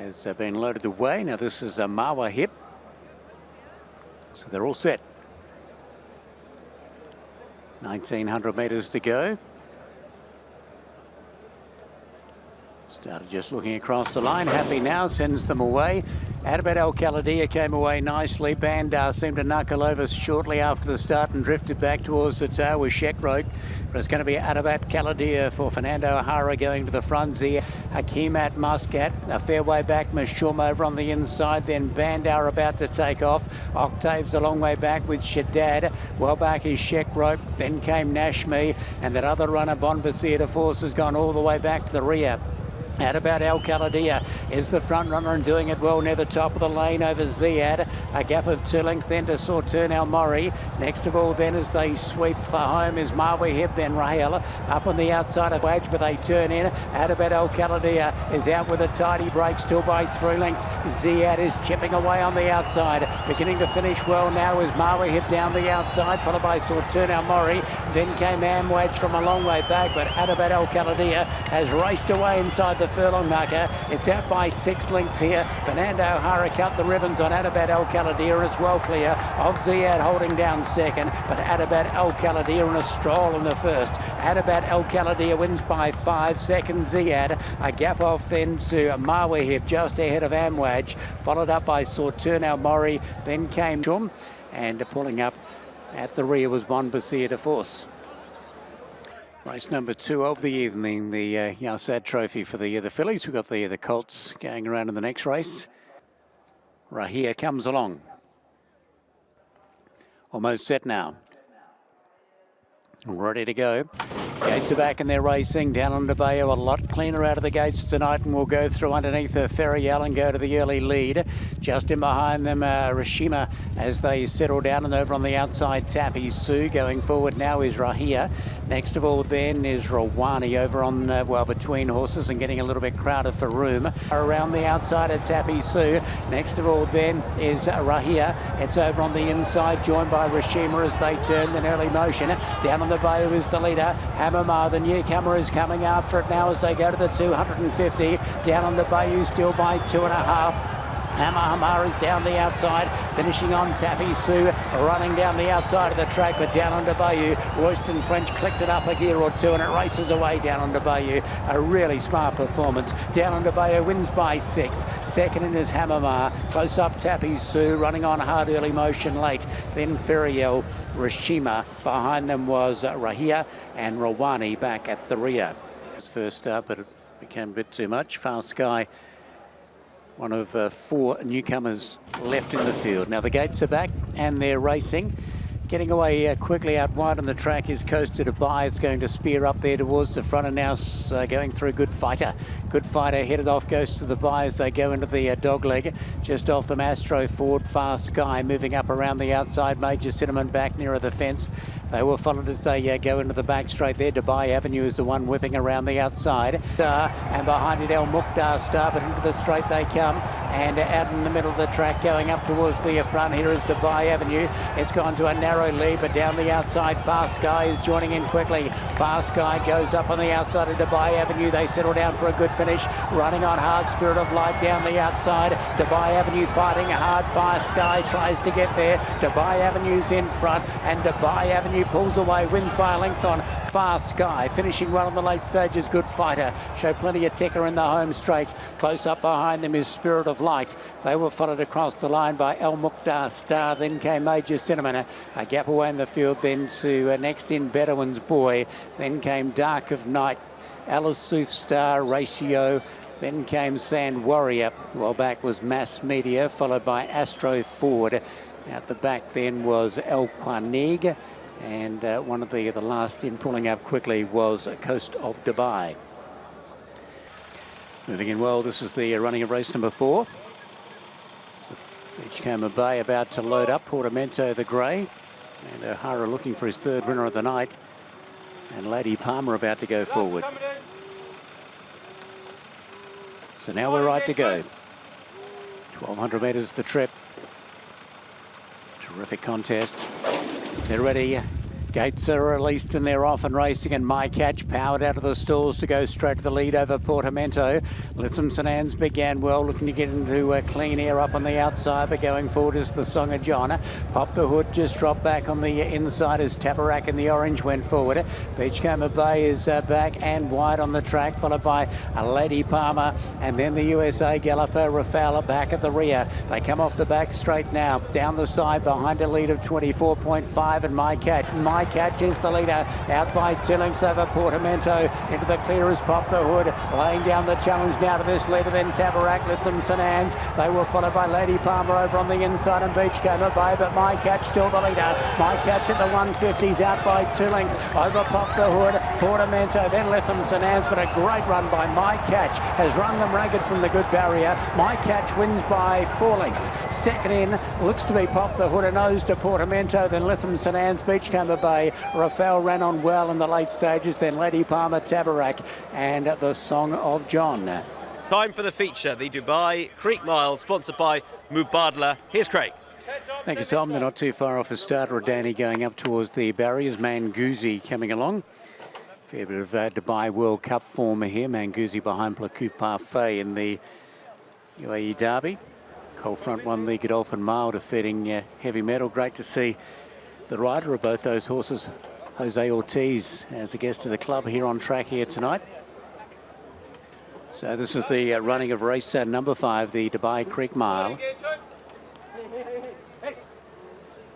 has been loaded away. Now this is a Mawa hip. So they're all set. 1900 metres to go. Started just looking across the line. Happy now, sends them away. Adabat Al Khaladia came away nicely. Bandar seemed to knuckle over shortly after the start and drifted back towards the tail with Sheck Road. But it's going to be Adabat Khaladia for Fernando O'Hara going to the front. Hakimat Muscat, a fair way back. Mashum over on the inside. Then Bandar about to take off. Octave's a long way back with Shaddad. Well back is Sheck Rope. Then came Nashmi. And that other runner, Bonbasir de Force, has gone all the way back to the rear. Adabat Al Khaladia is the front runner and doing it well near the top of the lane over Ziad. A gap of 2 lengths then to Sauturn Al Murray. Next of all then as they sweep for home is Marwi Hib, then Rahel up on the outside of Wage, but they turn in. Adabat Al Khaladia is out with a tidy break, still by 3 lengths. Ziad is chipping away on the outside. Beginning to finish well now is Marwi Hib down the outside, followed by Sauturn Al Murray. Then came Amwage from a long way back, but Adabat Al Khaladia has raced away inside the furlong marker. It's out by 6 lengths here. Fernando O'Hara cut the ribbons on Adabat Al Khaladia as well clear of Ziad holding down second, but Adabat Al Khaladia in a stroll in the first. Adabat Al Khaladia wins by 5 seconds. Ziad a gap off then to Marwi Hib just ahead of Amwage, followed up by Sauturn Al Murray. Then came Chum, and pulling up at the rear was Bonbasir de Force. Race number 2 of the evening, the Yarsad Trophy for the Fillies. We've got the Colts going around in the next race. Rahia comes along. Almost set now. Ready to go. Gates are back and they're racing down on Bayo. A lot cleaner out of the gates tonight, and we'll go through underneath Ferriel and go to the early lead. Just in behind them, Rashima as they settle down, and over on the outside, Tappy Sue. Going forward now is Rahia. Next of all then is Rawani over on, well, between horses and getting a little bit crowded for room. Around the outside of Tappy Sue. Next of all then is Rahia. It's over on the inside, joined by Rashima as they turn in early motion. Down on the Bayou is the leader. Hamamar, the newcomer, is coming after it now as they go to the 250. Down on the Bayou, still by 2.5. Hamamar is down the outside, finishing on Tappy Sue, running down the outside of the track, but down on the Bayou. Royston French clicked it up a gear or two and it races away down on the Bayou. A really smart performance. Down on the Bayou, wins by 6. Second in is Hamamar. Close up Tappy Sue, running on hard early motion late. Then Ferriel, Rashima. Behind them was Rahia and Rawani back at the rear. His first start, but it became a bit too much. Fast Sky, one of 4 newcomers left in the field. Now the gates are back and they're racing. Getting away quickly out wide on the track is Coaster Dubai. It's going to spear up there towards the front, and now going through Good Fighter. Good Fighter headed off, goes to the bye as they go into the dog leg. Just off them, Astro Ford, Fast Sky moving up around the outside. Major Cinnamon back nearer the fence. They were followed as they go into the back straight there. Dubai Avenue is the one whipping around the outside. And behind it, El Mukhtar Star, but into the straight they come. And out in the middle of the track, going up towards the front, here is Dubai Avenue. It's gone to a narrow lead, but down the outside, Fast Sky is joining in quickly. Fast Sky goes up on the outside of Dubai Avenue. They settle down for a good finish. Running on hard, Spirit of Light down the outside. Dubai Avenue fighting hard. Fast Sky tries to get there. Dubai Avenue's in front, and Dubai Avenue pulls away, wins by a length on Fast Sky. Finishing well on the late stages, Good Fighter. Show plenty of ticker in the home straight. Close up behind them is Spirit of Light. They were followed across the line by El Mukhtar Star. Then came Major Cinnamon. A gap away in the field then to next in Bedouin's Boy. Then came Dark of Night. Alice Soof Star, Ratio. Then came Sand Warrior. Well back was Mass Media, followed by Astro Ford. At the back then was El Quanig. And one of the last in pulling up quickly was Coast of Dubai. Moving in well, this is the running of race number 4. So Beachcomber Bay about to load up. Portamento the grey. And O'Hara looking for his 3rd winner of the night. And Lady Palmer about to go forward. So now we're right to go. 1,200 metres the trip. Terrific contest. They're ready. Gates are released and they're off and racing, and My Catch powered out of the stalls to go straight to the lead over Portamento. Litham St Anne's began well, looking to get into clean air up on the outside, but going forward is the Song of John. Pop the Hood just dropped back on the inside as Tabarak in the orange went forward. Beachcomber Bay is back and wide on the track, followed by Lady Palmer, and then the USA Galloper Rafale back at the rear. They come off the back straight now, down the side behind a lead of 24.5, and My Catch is the leader, out by Tillings over Portamento. Into the clear is Pop the Hood, laying down the challenge now to this leader, then Tabarak, Litham St Anne's. They were followed by Lady Palmer over on the inside and Beachcomber Bay, but My Catch still the leader. My Catch at the 150s, out by Tillings, over Pop the Hood, Portamento, then Litham St Anne's, but a great run by My Catch has run them ragged from the good barrier. My Catch wins by 4 lengths. Second in looks to be Pop the Hood, a nose to Portamento, then Litham St Anne's, Beachcomber Bay. Rafale ran on well in the late stages, then Lady Palmer, Tabarak, and the Song of John. Time for the feature, the Dubai Creek Mile, sponsored by Mubadala. Here's Craig. Thank you, Tom. They're not too far off a start. Rodaini going up towards the barriers. Manguzi coming along. Fair bit of Dubai World Cup form here. Manguzi behind Placouf Parfait in the UAE Derby. Cold Front won the Godolphin Mile, defeating Heavy Metal. Great to see the rider of both those horses, Jose Ortiz, as a guest of the club here on track here tonight. So this is the running of race number 5, the Dubai Creek Mile.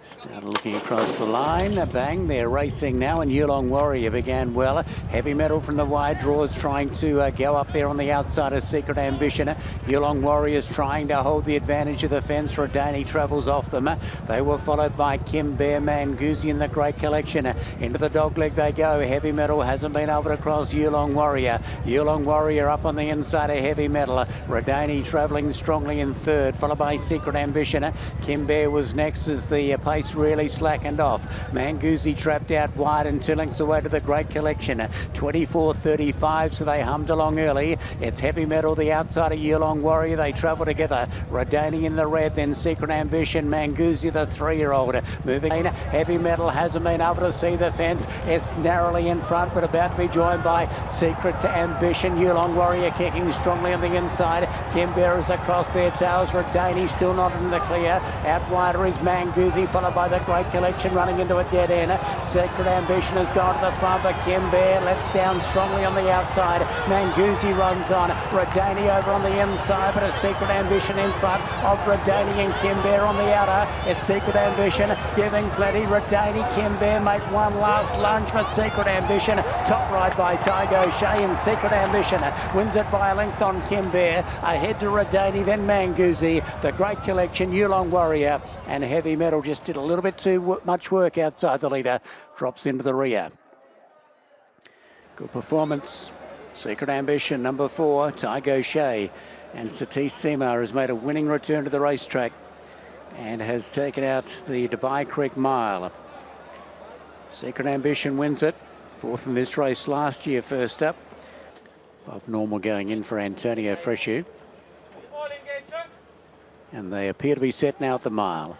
Started looking across the line, bang, they're racing now, and Yulong Warrior began well. Heavy Metal from the wide draws trying to go up there on the outside of Secret Ambition. Yulong Warrior's trying to hold the advantage of the fence. Rodaini travels off them. They were followed by Kimbear, Manguzi in the Great Collection. Into the dogleg they go. Heavy Metal hasn't been able to cross Yulong Warrior. Yulong Warrior up on the inside of Heavy Metal. Rodaini travelling strongly in third, followed by Secret Ambition. Kimbear was next as the pace really slackened off. Manguzi trapped out wide and 2 lengths away to the Great Collection. 24.35, so they hummed along early. It's Heavy Metal, the outside of Yulong Warrior. They travel together. Rodaini in the red, then Secret Ambition. Manguzi, the 3-year-old. Moving in. Heavy Metal hasn't been able to see the fence. It's narrowly in front, but about to be joined by Secret Ambition. Yulong Warrior kicking strongly on the inside. Kimbear is across their tails. Rodaini still not in the clear. Out wider is Manguzi, followed by the Great Collection running into a dead end. Secret Ambition has gone to the front, but Kimbear lets down strongly on the outside. Manguzi runs on. Rodaini over on the inside, but a Secret Ambition in front of Rodaini and Kimbear on the outer. It's Secret Ambition giving plenty. Rodaini, Kimbear make one last lunge, but Secret Ambition top ride by Tygo Shea, and Secret Ambition wins it by a length on Kimbear. Ahead to Rodaini, then Manguzi, the Great Collection, Yulong Warrior, and Heavy Metal just did a little bit too much work outside the leader, drops into the rear. Good performance. Secret Ambition, number 4, Tygo Shea, and Satish Seemar has made a winning return to the racetrack and has taken out the Dubai Creek Mile. Secret Ambition wins it, 4th in this race last year, first up. Above normal going in for Antonio Freshu. And they appear to be set now at the mile.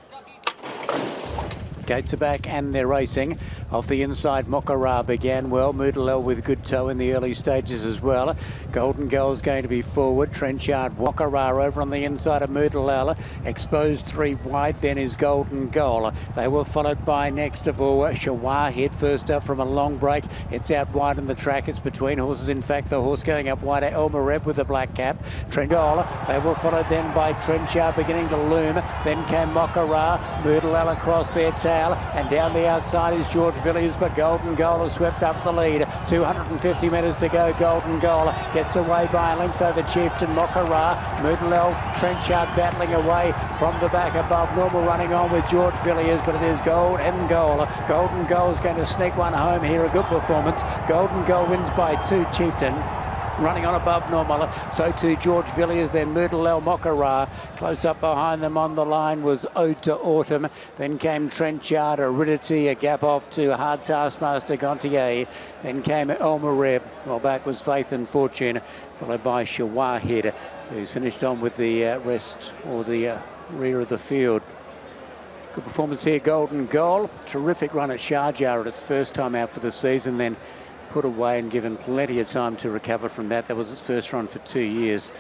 Gates are back and they're racing. Off the inside, Mokara began well. Moodalel with good toe in the early stages as well. Golden Goal's going to be forward. Trenchard, Mokara over on the inside of Moodalel. Exposed 3 wide, then is Golden Goal. They were followed by, next of all, Shawahid, first up from a long break. It's out wide in the track. It's between horses. In fact, the horse going up wide, Elmer Reb with the black cap. Trendol, they were followed then by Trenchard beginning to loom. Then came Mokara, Moodalel across their tail. And down the outside is George Villiers, but Golden Goal has swept up the lead. 250 metres to go. Golden Goal gets away by a length over Chieftain. Mokara, Moodalel, Trenchard battling away from the back above normal, running on with George Villiers, but it is Golden Goal. Golden Goal is going to sneak one home here. A good performance. Golden Goal wins by 2, Chieftain. Running on above normal, so too George Villiers, then Moodalel, Mokara. Close up behind them on the line was Ode to Autumn. Then came Trenchard, Aridity, a gap off to Hard Taskmaster Gontier. Then came Elmer Reb. Well, back was Faith and Fortune, followed by Shawahid, who's finished on with the rest or the rear of the field. Good performance here, Golden Goal. Terrific run at Sharjah at its first time out for the season, then put away and given plenty of time to recover from that. That was its first run for 2 years.